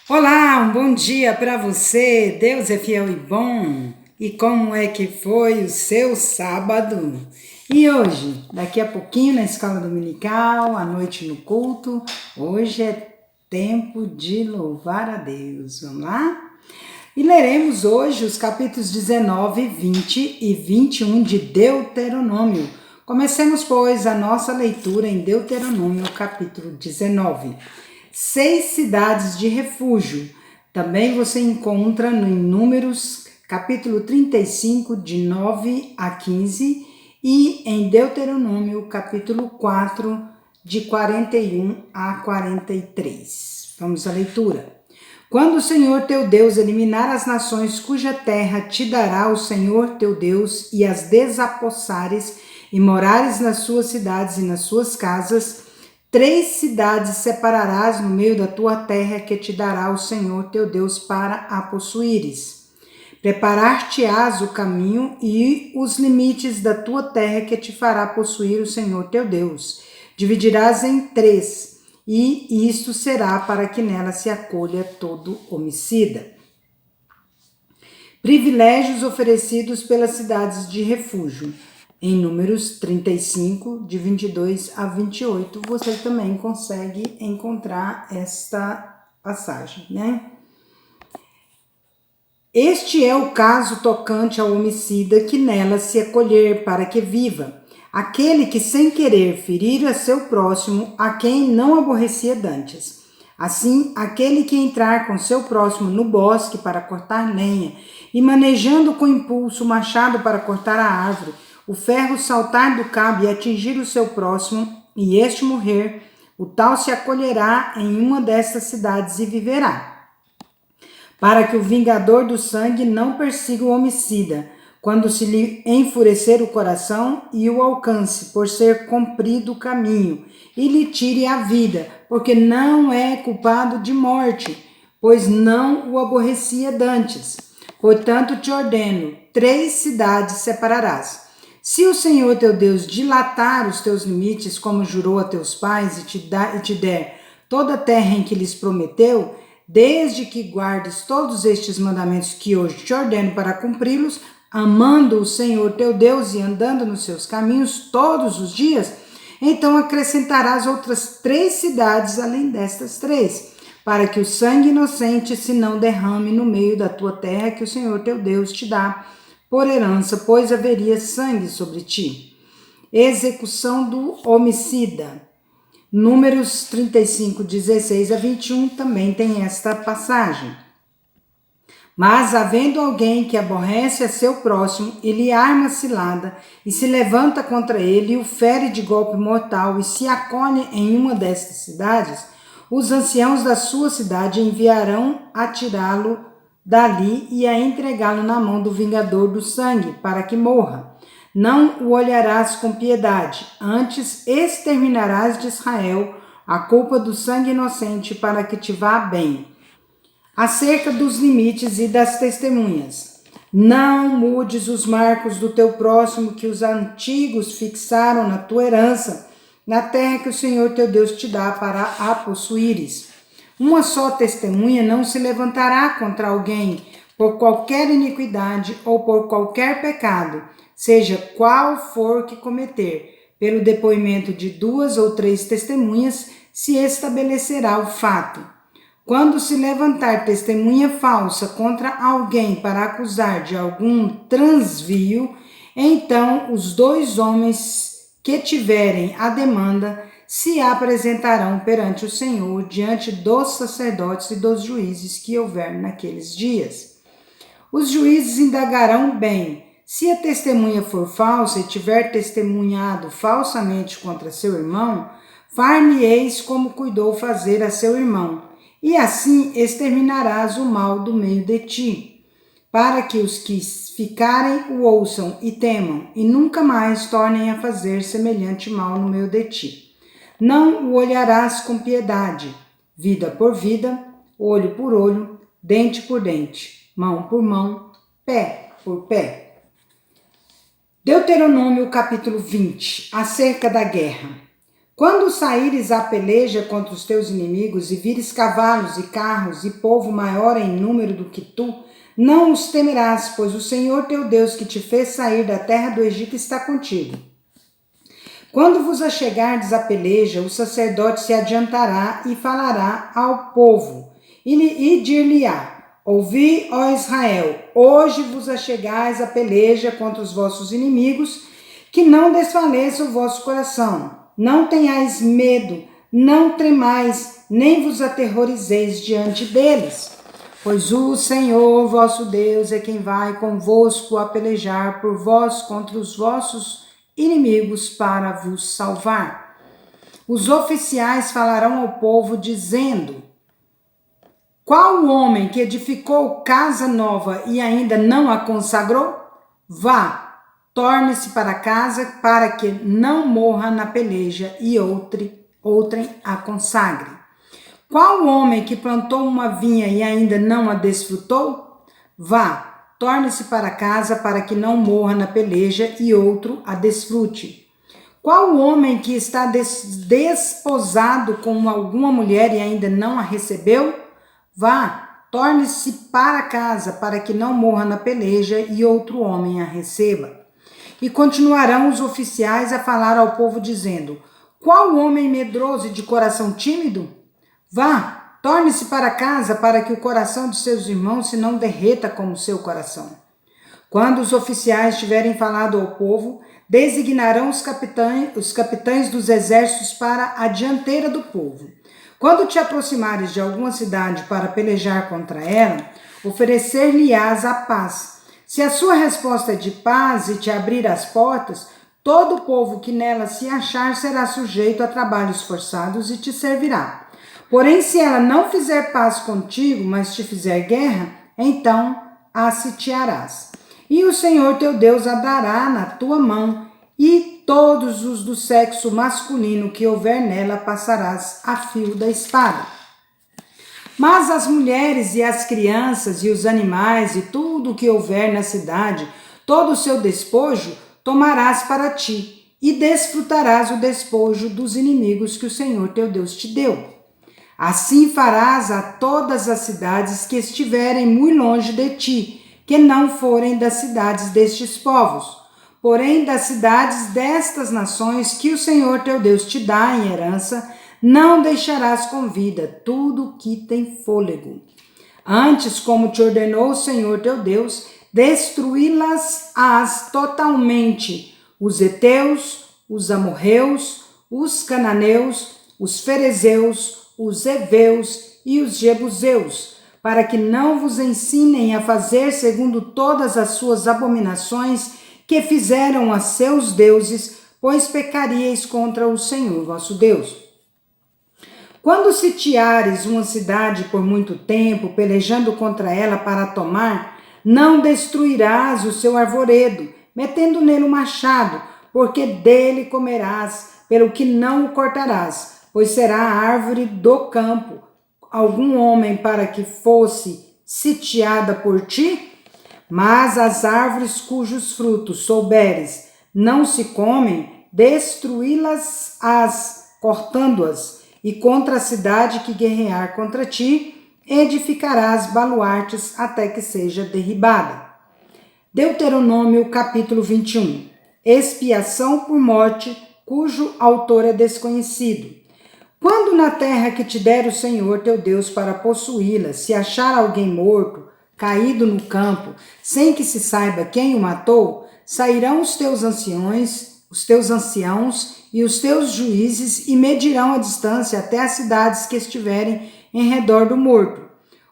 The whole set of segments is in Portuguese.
Olá, um bom dia para você. Deus é fiel e bom. E como é que foi o seu sábado? E hoje, daqui a pouquinho na escola dominical, à noite no culto, hoje é tempo de louvar a Deus. Vamos lá? E leremos hoje os capítulos 19, 20 e 21 de Deuteronômio. Comecemos, pois, a nossa leitura em Deuteronômio, capítulo 19. 6 cidades de refúgio. Também você encontra em Números, capítulo 35, de 9 a 15, e em Deuteronômio, capítulo 4, de 41 a 43. Vamos à leitura. Quando o Senhor teu Deus eliminar as nações cuja terra te dará o Senhor teu Deus e as desapossares e morares nas suas cidades e nas suas casas, 3 cidades separarás no meio da tua terra que te dará o Senhor teu Deus para a possuíres. Preparar-te-ás o caminho e os limites da tua terra que te fará possuir o Senhor teu Deus. Dividirás em 3, e isto será para que nela se acolha todo homicida. Privilégios oferecidos pelas cidades de refúgio. Em Números 35, de 22 a 28, você também consegue encontrar esta passagem, né? Este é o caso tocante ao homicida que nela se acolher para que viva, aquele que sem querer ferir a seu próximo, a quem não aborrecia dantes. Assim, aquele que entrar com seu próximo no bosque para cortar lenha, e manejando com impulso o machado para cortar a árvore, o ferro saltar do cabo e atingir o seu próximo, e este morrer, o tal se acolherá em uma destas cidades e viverá, para que o vingador do sangue não persiga o homicida, quando se lhe enfurecer o coração e o alcance, por ser comprido o caminho, e lhe tire a vida, porque não é culpado de morte, pois não o aborrecia dantes. Portanto, te ordeno, 3 cidades separarás. Se o Senhor teu Deus dilatar os teus limites, como jurou a teus pais, e te der toda a terra em que lhes prometeu, desde que guardes todos estes mandamentos que hoje te ordeno para cumpri-los, amando o Senhor teu Deus e andando nos seus caminhos todos os dias, então acrescentarás outras 3 cidades além destas 3, para que o sangue inocente se não derrame no meio da tua terra que o Senhor teu Deus te dá por herança, pois haveria sangue sobre ti. Execução do homicida. Números 35, 16 a 21 também tem esta passagem. Mas havendo alguém que aborrece a seu próximo e lhe arma cilada e se levanta contra ele e o fere de golpe mortal e se acolhe em uma destas cidades, os anciãos da sua cidade enviarão a tirá-lo dali e a entregá-lo na mão do vingador do sangue, para que morra. Não o olharás com piedade, antes exterminarás de Israel a culpa do sangue inocente, para que te vá bem. Acerca dos limites e das testemunhas. Não mudes os marcos do teu próximo que os antigos fixaram na tua herança, na terra que o Senhor teu Deus te dá para a possuíres. Uma só testemunha não se levantará contra alguém por qualquer iniquidade ou por qualquer pecado, seja qual for que cometer. Pelo depoimento de 2 ou 3 testemunhas se estabelecerá o fato. Quando se levantar testemunha falsa contra alguém para acusar de algum transvio, então os 2 homens que tiverem a demanda se apresentarão perante o Senhor diante dos sacerdotes e dos juízes que houver naqueles dias. Os juízes indagarão bem. Se a testemunha for falsa e tiver testemunhado falsamente contra seu irmão, far-me-eis como cuidou fazer a seu irmão, e assim exterminarás o mal do meio de ti, para que os que ficarem o ouçam e temam, e nunca mais tornem a fazer semelhante mal no meio de ti. Não o olharás com piedade, vida por vida, olho por olho, dente por dente, mão por mão, pé por pé. Deuteronômio capítulo 20, acerca da guerra. Quando saíres à peleja contra os teus inimigos e vires cavalos e carros e povo maior em número do que tu, não os temerás, pois o Senhor teu Deus que te fez sair da terra do Egito está contigo. Quando vos achegardes à peleja, o sacerdote se adiantará e falará ao povo, e dir-lhe-á: ouvi, ó Israel, hoje vos achegais à peleja contra os vossos inimigos, que não desfaleça o vosso coração. Não tenhais medo, não tremais, nem vos aterrorizeis diante deles. Pois o Senhor vosso Deus é quem vai convosco a pelejar por vós contra os vossos inimigos para vos salvar. Os oficiais falarão ao povo dizendo: qual o homem que edificou casa nova e ainda não a consagrou? Vá, torne-se para casa para que não morra na peleja e outrem a consagre. Qual homem que plantou uma vinha e ainda não a desfrutou? Vá, torne-se para casa para que não morra na peleja e outro a desfrute. Qual homem que está desposado com alguma mulher e ainda não a recebeu? Vá, torne-se para casa para que não morra na peleja e outro homem a receba. E continuarão os oficiais a falar ao povo dizendo: qual homem medroso e de coração tímido? Vá, torne-se para casa para que o coração de seus irmãos se não derreta como seu coração. Quando os oficiais tiverem falado ao povo, designarão os capitães dos exércitos para a dianteira do povo. Quando te aproximares de alguma cidade para pelejar contra ela, oferecer-lhe-ás a paz. Se a sua resposta é de paz e te abrir as portas, todo o povo que nela se achar será sujeito a trabalhos forçados e te servirá. Porém, se ela não fizer paz contigo, mas te fizer guerra, então a sitiarás. E o Senhor teu Deus a dará na tua mão, e todos os do sexo masculino que houver nela passarás a fio da espada. Mas as mulheres e as crianças e os animais e tudo o que houver na cidade, todo o seu despojo, tomarás para ti, e desfrutarás o despojo dos inimigos que o Senhor teu Deus te deu. Assim farás a todas as cidades que estiverem muito longe de ti, que não forem das cidades destes povos. Porém, das cidades destas nações que o Senhor teu Deus te dá em herança, não deixarás com vida tudo que tem fôlego. Antes, como te ordenou o Senhor teu Deus, destruí-las-ás totalmente: os heteus, os amorreus, os cananeus, os ferezeus, os heveus e os jebuseus, para que não vos ensinem a fazer segundo todas as suas abominações que fizeram a seus deuses, pois pecaríeis contra o Senhor vosso Deus. Quando sitiares uma cidade por muito tempo, pelejando contra ela para tomar, não destruirás o seu arvoredo, metendo nele o machado, porque dele comerás, pelo que não o cortarás, pois será a árvore do campo. Algum homem para que fosse sitiada por ti? Mas as árvores cujos frutos souberes não se comem, destruí-las-ás, cortando-as, e contra a cidade que guerrear contra ti, edificarás baluartes até que seja derribada. Deuteronômio capítulo 21. Expiação por morte, cujo autor é desconhecido. Quando na terra que te der o Senhor teu Deus para possuí-la, se achar alguém morto, caído no campo, sem que se saiba quem o matou, sairão os teus anciãos e os teus juízes e medirão a distância até as cidades que estiverem em redor do morto.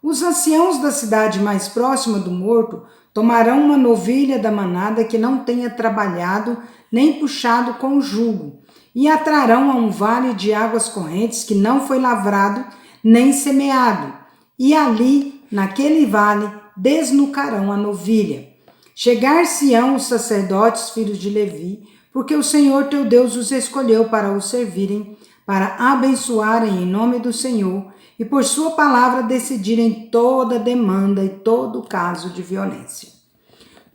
Os anciãos da cidade mais próxima do morto tomarão uma novilha da manada que não tenha trabalhado nem puxado com o jugo, e a trarão a um vale de águas correntes que não foi lavrado nem semeado, e ali, naquele vale, desnucarão a novilha. Chegar-se-ão os sacerdotes, filhos de Levi, porque o Senhor teu Deus os escolheu para o servirem, para abençoarem em nome do Senhor, e por sua palavra decidirem toda demanda e todo caso de violência.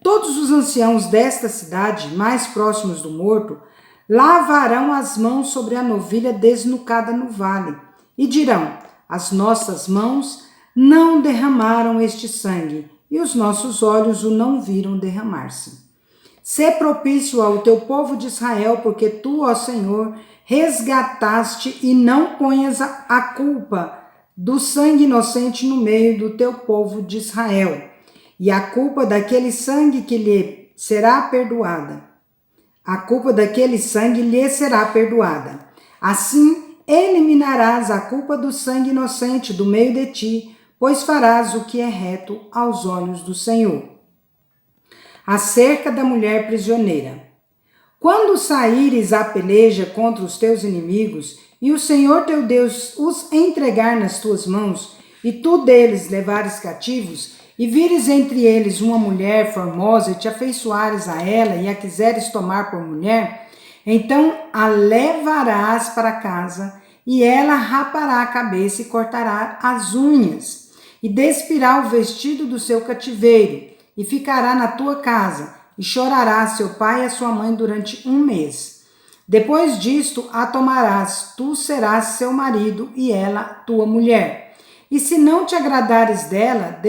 Todos os anciãos desta cidade, mais próximos do morto, lavarão as mãos sobre a novilha desnucada no vale, e dirão: as nossas mãos não derramaram este sangue, e os nossos olhos o não viram derramar-se. Sê propício ao teu povo de Israel, porque tu, ó Senhor, resgataste, e não ponhas a culpa do sangue inocente no meio do teu povo de Israel, e a culpa daquele sangue que lhe será perdoada. A culpa daquele sangue lhe será perdoada. Assim, eliminarás a culpa do sangue inocente do meio de ti, pois farás o que é reto aos olhos do Senhor. Acerca da mulher prisioneira. Quando saíres à peleja contra os teus inimigos, e o Senhor teu Deus os entregar nas tuas mãos, e tu deles levares cativos, e vires entre eles uma mulher formosa, e te afeiçoares a ela, e a quiseres tomar por mulher, então a levarás para casa, e ela rapará a cabeça e cortará as unhas, e despirá o vestido do seu cativeiro, e ficará na tua casa, e chorará seu pai e a sua mãe durante 1 mês. Depois disto a tomarás, tu serás seu marido e ela tua mulher. E se não te agradares dela,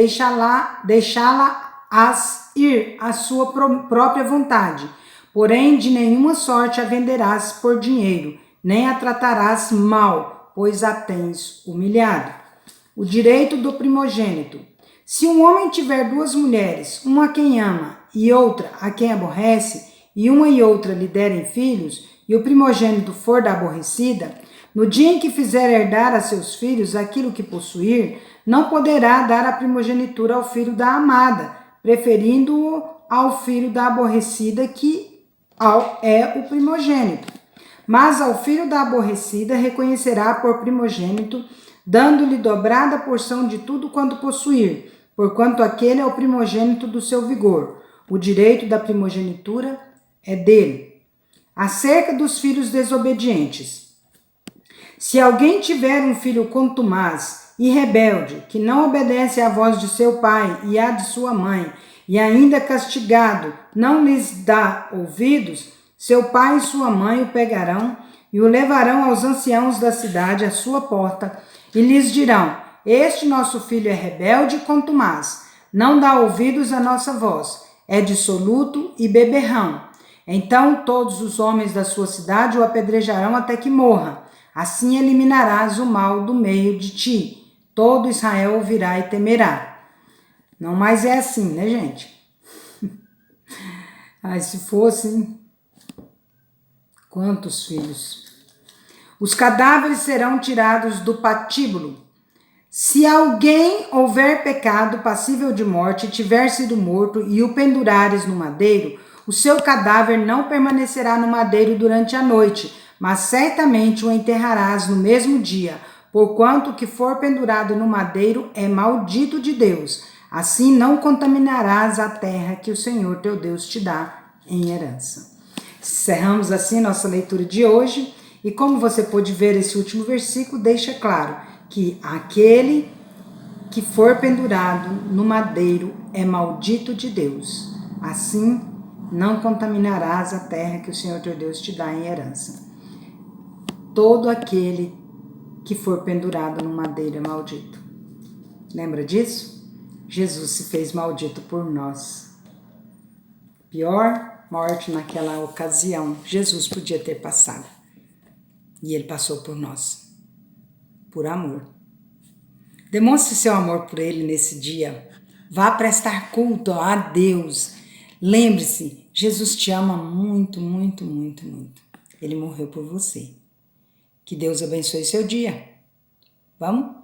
deixá-la-ás ir à sua própria vontade. Porém, de nenhuma sorte a venderás por dinheiro, nem a tratarás mal, pois a tens humilhado. O direito do primogênito. Se um homem tiver 2 mulheres, uma a quem ama e outra a quem aborrece, e uma e outra lhe derem filhos, e o primogênito for da aborrecida, no dia em que fizer herdar a seus filhos aquilo que possuir, não poderá dar a primogenitura ao filho da amada, preferindo-o ao filho da aborrecida, que é o primogênito. Mas ao filho da aborrecida reconhecerá por primogênito, dando-lhe dobrada porção de tudo quanto possuir, porquanto aquele é o primogênito do seu vigor. O direito da primogenitura é dele. Acerca dos filhos desobedientes. Se alguém tiver um filho contumaz e rebelde, que não obedece à voz de seu pai e à de sua mãe, e ainda castigado não lhes dá ouvidos, seu pai e sua mãe o pegarão e o levarão aos anciãos da cidade à sua porta, e lhes dirão: este nosso filho é rebelde e contumaz, não dá ouvidos à nossa voz, é dissoluto e beberrão. Então todos os homens da sua cidade o apedrejarão até que morra. Assim eliminarás o mal do meio de ti. Todo Israel ouvirá e temerá. Não mais é assim, né, gente? Ai, se fosse, quantos filhos? Os cadáveres serão tirados do patíbulo. Se alguém houver pecado passível de morte, tiver sido morto e o pendurares no madeiro, o seu cadáver não permanecerá no madeiro durante a noite, mas certamente o enterrarás no mesmo dia, porquanto o que for pendurado no madeiro é maldito de Deus. Assim não contaminarás a terra que o Senhor teu Deus te dá em herança. Encerramos assim nossa leitura de hoje, e como você pôde ver, esse último versículo deixa claro que aquele que for pendurado no madeiro é maldito de Deus. Assim não contaminarás a terra que o Senhor teu Deus te dá em herança. Todo aquele que for pendurado no madeiro é maldito. Lembra disso? Jesus se fez maldito por nós. Pior morte naquela ocasião, Jesus podia ter passado. E ele passou por nós. Por amor. Demonstre seu amor por ele nesse dia. Vá prestar culto a Deus. Lembre-se, Jesus te ama muito, muito, muito, muito. Ele morreu por você. Que Deus abençoe seu dia. Vamos?